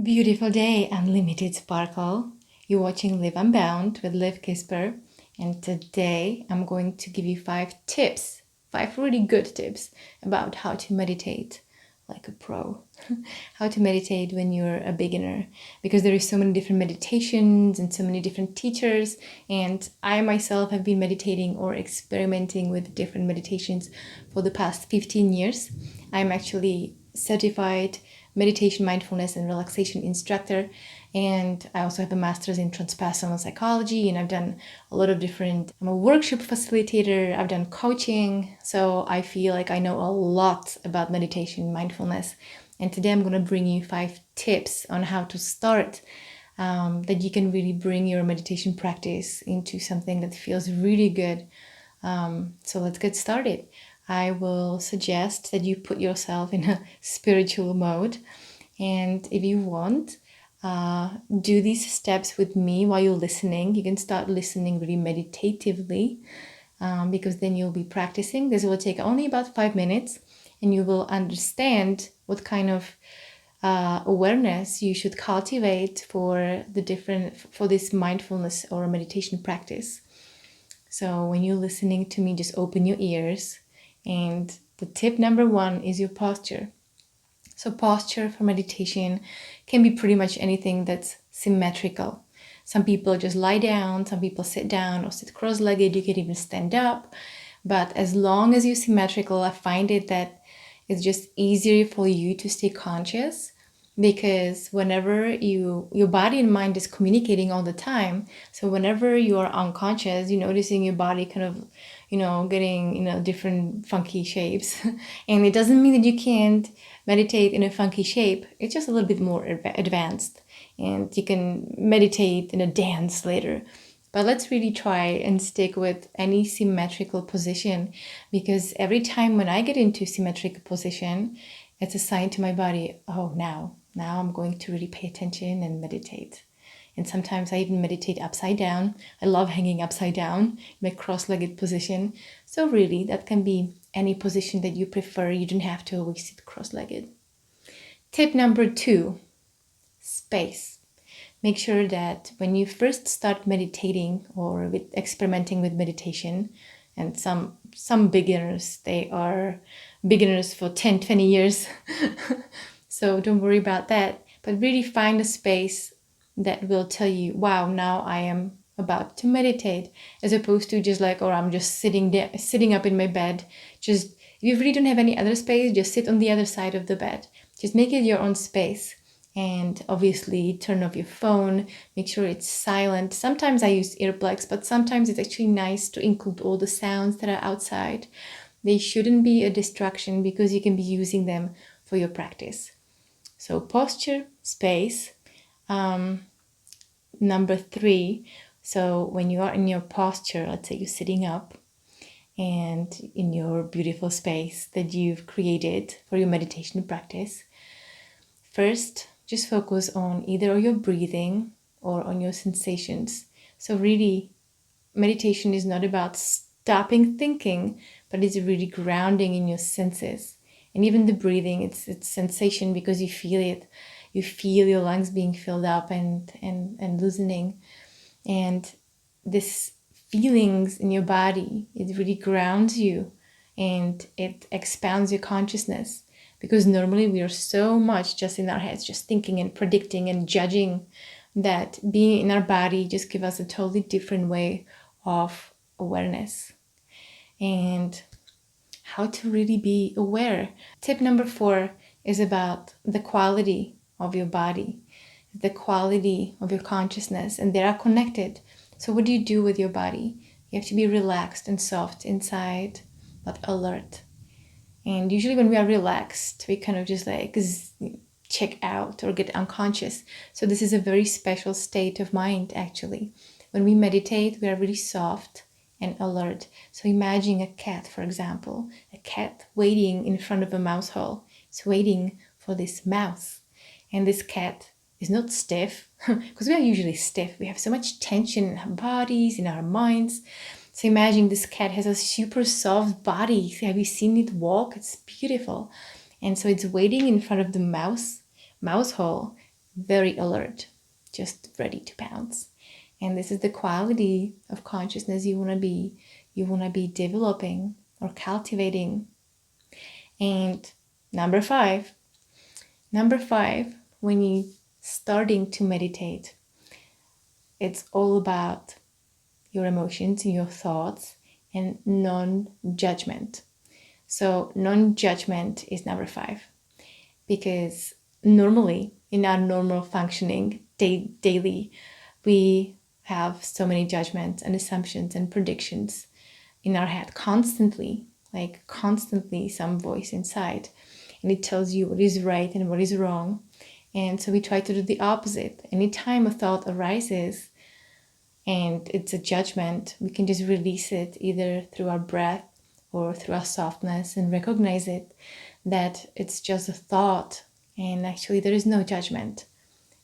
Beautiful day, unlimited sparkle. You're watching Liv Unbound with Liv Kissper, and today I'm going to give you 5 tips, 5 really good tips about how to meditate like a pro. How to meditate when you're a beginner, because there is so many different meditations and so many different teachers, and I myself have been meditating or experimenting with different meditations for the past 15 years. I'm actually certified meditation, mindfulness, and relaxation instructor. And I also have a master's in transpersonal psychology, and I've done a lot of different, I'm a workshop facilitator, I've done coaching. So I feel like I know a lot about meditation, mindfulness. And today I'm going to bring you 5 tips on how to start, that you can really bring your meditation practice into something that feels really good. So let's get started. I will suggest that you put yourself in a spiritual mode. And if you want, do these steps with me while you're listening. You can start listening really meditatively, because then you'll be practicing. This will take only about 5 minutes, and you will understand what kind of awareness you should cultivate for this mindfulness or meditation practice. So when you're listening to me, just open your ears. And the tip number 1 is your posture. So posture for meditation can be pretty much anything that's symmetrical. Some people just lie down, some people sit down or sit cross-legged, you can even stand up. But as long as you're symmetrical, I find it that it's just easier for you to stay conscious, because whenever your body and mind is communicating all the time. So whenever you are unconscious, you're noticing your body kind of, getting, different funky shapes. And it doesn't mean that you can't meditate in a funky shape. It's just a little bit more advanced, and you can meditate in a dance later. But let's really try and stick with any symmetrical position, because every time when I get into symmetrical position, it's a sign to my body, oh, now I'm going to really pay attention and meditate. And sometimes I even meditate upside down. I love hanging upside down, my cross-legged position. So really, that can be any position that you prefer. You don't have to always sit cross-legged. Tip number 2, space. Make sure that when you first start meditating or experimenting with meditation, and some beginners, they are beginners for 10, 20 years. So don't worry about that, but really find a space that will tell you, wow, now I am about to meditate, as opposed to just like, or I'm just sitting up in my bed. Just, if you really don't have any other space, just sit on the other side of the bed. Just make it your own space. And obviously turn off your phone, make sure it's silent. Sometimes I use earplugs, but sometimes it's actually nice to include all the sounds that are outside. They shouldn't be a distraction, because you can be using them for your practice. So posture, space. Number 3, so when you are in your posture, let's say you're sitting up and in your beautiful space that you've created for your meditation practice, first, just focus on either your breathing or on your sensations. So really, meditation is not about stopping thinking, but it's really grounding in your senses. And even the breathing, it's sensation, because you feel it. You feel your lungs being filled up and loosening. And this feelings in your body, it really grounds you, and it expands your consciousness. Because normally we are so much just in our heads, just thinking and predicting and judging, that being in our body just gives us a totally different way of awareness. And how to really be aware. Tip number 4 is about the quality of your body, the quality of your consciousness, and they are connected. So what do you do with your body? You have to be relaxed and soft inside, but alert. And usually when we are relaxed, we kind of just like check out or get unconscious. So this is a very special state of mind, actually. When we meditate, we are really soft and alert. So imagine a cat, for example, a cat waiting in front of a mouse hole. It's waiting for this mouse. And this cat is not stiff, because we are usually stiff. We have so much tension in our bodies, in our minds. So imagine this cat has a super soft body. Have you seen it walk? It's beautiful. And so it's waiting in front of the mouse hole. very alert, just ready to pounce. And this is the quality of consciousness you want to be developing or cultivating. And number five, when you starting to meditate, it's all about your emotions and your thoughts and non-judgment. So non-judgment is number five, because normally in our normal functioning daily, we have so many judgments and assumptions and predictions in our head constantly, some voice inside, and it tells you what is right and what is wrong. And so we try to do the opposite. Anytime a thought arises and it's a judgment, we can just release it either through our breath or through our softness and recognize it, that it's just a thought and actually there is no judgment.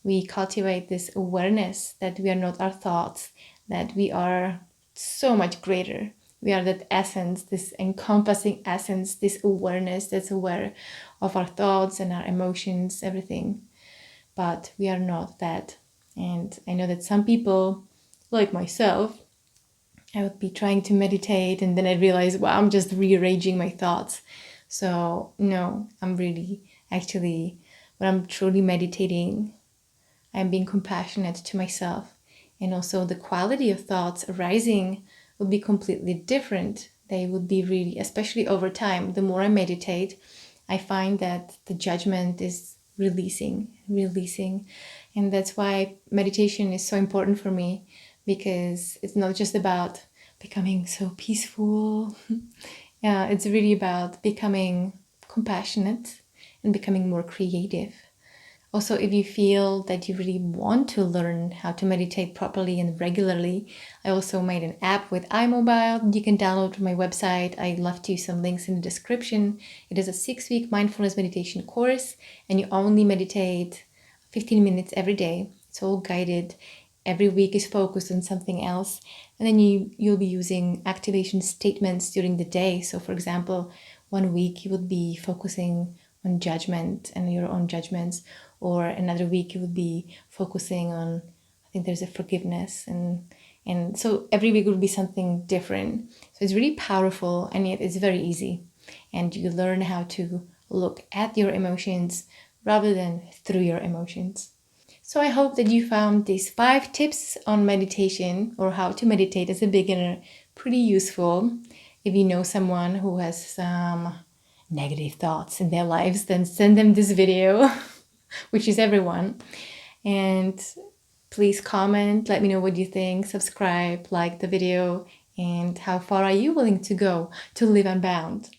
We cultivate this awareness that we are not our thoughts, that we are so much greater. We are that essence, this encompassing essence, this awareness that's aware of our thoughts and our emotions, everything. But we are not that. And I know that some people, like myself, I would be trying to meditate and then I realize, wow, I'm just rearranging my thoughts. So no, I'm really actually, when I'm truly meditating, I'm being compassionate to myself. And also the quality of thoughts arising would be completely different. They would be really, especially over time, the more I meditate, I find that the judgment is releasing. And that's why meditation is so important for me, because it's not just about becoming so peaceful. It's really about becoming compassionate and becoming more creative. Also, if you feel that you really want to learn how to meditate properly and regularly, I also made an app with iMobile you can download from my website. I left you some links in the description. It is a 6-week mindfulness meditation course, and you only meditate 15 minutes every day. It's all guided. Every week is focused on something else. And then you'll be using activation statements during the day. So for example, one week you would be focusing on judgment and your own judgments, or another week you would be focusing on, I think there's a forgiveness, and so every week would be something different. So it's really powerful, and yet it's very easy, and you learn how to look at your emotions rather than through your emotions. So I hope that you found these 5 tips on meditation, or how to meditate as a beginner, pretty useful. If you know someone who has some negative thoughts in their lives, then send them this video, which is everyone. And please comment, let me know what you think, subscribe, like the video, and how far are you willing to go to live unbound.